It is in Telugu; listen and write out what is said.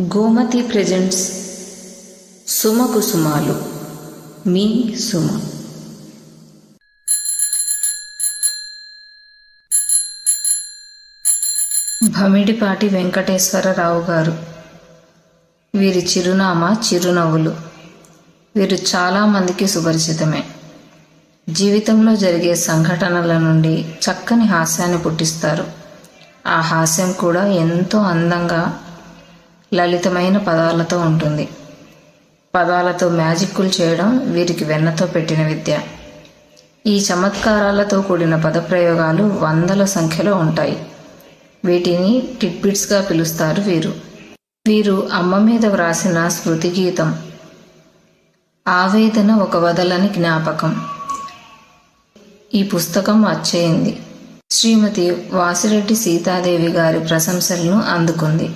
గోమతి ప్రెజెంట్స్ సుమ కుసుమాలు. మీ సుమ. భమిడిపాటి వెంకటేశ్వరరావు గారు. వీరి చిరునామా చిరునవ్వులు. వీరు చాలామందికి సుపరిచితమే. జీవితంలో జరిగే సంఘటనల నుండి చక్కని హాస్యాన్ని పుట్టిస్తారు. ఆ హాస్యం కూడా ఎంతో అందంగా లలితమైన పదాలతో ఉంటుంది. పదాలతో మ్యాజిక్కులు చేయడం వీరికి వెన్నతో పెట్టిన విద్య. ఈ చమత్కారాలతో కూడిన పదప్రయోగాలు వందల సంఖ్యలో ఉంటాయి. వీటిని టిడ్బిట్స్గా పిలుస్తారు. వీరు అమ్మ మీద వ్రాసిన స్మృతి గీతం. ఆవేదన ఒక వదలని జ్ఞాపకం. ఈ పుస్తకం వచ్చేయింది. శ్రీమతి వాసిరెడ్డి సీతాదేవి గారి ప్రశంసలను అందుకుంది.